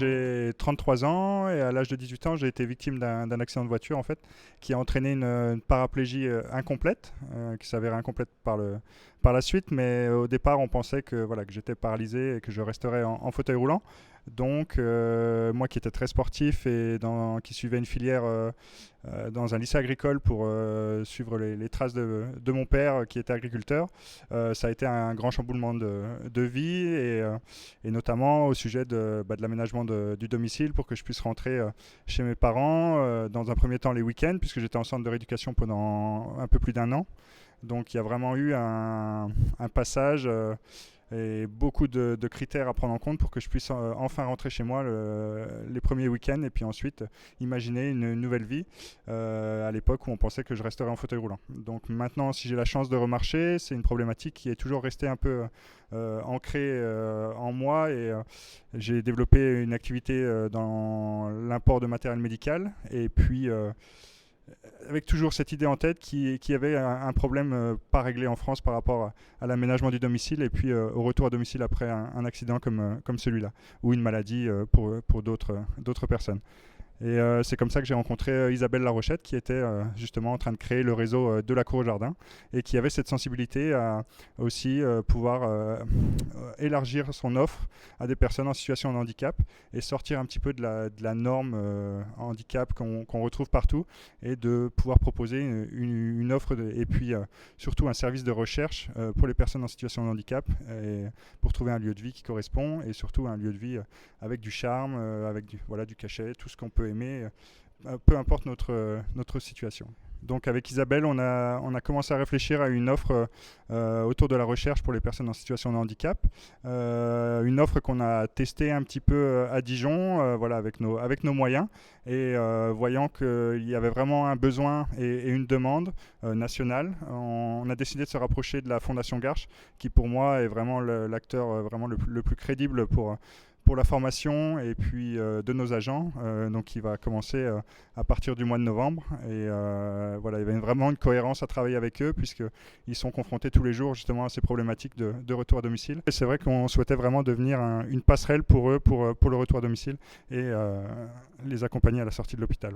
j'ai 33 ans et à l'âge de 18 ans, j'ai été victime d'un accident de voiture en fait, qui a entraîné une paraplégie incomplète, qui s'avérait incomplète par la suite. Mais au départ, on pensait que, voilà, que j'étais paralysé et que je resterais en fauteuil roulant. Donc, moi qui étais très sportif et qui suivais une filière dans un lycée agricole pour suivre les traces de mon père qui était agriculteur, ça a été un grand chamboulement de vie et notamment au sujet de l'aménagement du domicile pour que je puisse rentrer chez mes parents dans un premier temps les week-ends puisque j'étais en centre de rééducation pendant un peu plus d'un an. Donc il y a vraiment eu un passage et beaucoup de critères à prendre en compte pour que je puisse enfin rentrer chez moi les premiers week-ends et puis ensuite imaginer une nouvelle vie à l'époque où on pensait que je resterais en fauteuil roulant. Donc maintenant, si j'ai la chance de remarcher, c'est une problématique qui est toujours restée un peu ancrée en moi et j'ai développé une activité dans l'import de matériel médical et puis avec toujours cette idée en tête qu'il y avait un problème pas réglé en France par rapport à l'aménagement du domicile et puis au retour à domicile après un accident comme celui-là, ou une maladie pour d'autres personnes. Et c'est comme ça que j'ai rencontré Isabelle Larochette qui était justement en train de créer le réseau de la Cour au Jardin et qui avait cette sensibilité à aussi pouvoir élargir son offre à des personnes en situation de handicap et sortir un petit peu de la norme handicap qu'on retrouve partout et de pouvoir proposer une offre et puis surtout un service de recherche pour les personnes en situation de handicap et pour trouver un lieu de vie qui correspond et surtout un lieu de vie avec du charme, avec du cachet, tout ce qu'on peut aimer, peu importe notre situation. Donc avec Isabelle, on a commencé à réfléchir à une offre autour de la recherche pour les personnes en situation de handicap. Une offre qu'on a testée un petit peu à Dijon, avec nos moyens. Et voyant qu'il y avait vraiment un besoin et une demande nationale, on a décidé de se rapprocher de la Fondation Garches, qui pour moi est vraiment l'acteur vraiment le plus crédible pour la formation et puis de nos agents, donc qui va commencer à partir du mois de novembre. Et il y avait vraiment une cohérence à travailler avec eux puisqu'ils sont confrontés tous les jours justement à ces problématiques de retour à domicile. Et c'est vrai qu'on souhaitait vraiment devenir une passerelle pour eux pour le retour à domicile et les accompagner à la sortie de l'hôpital.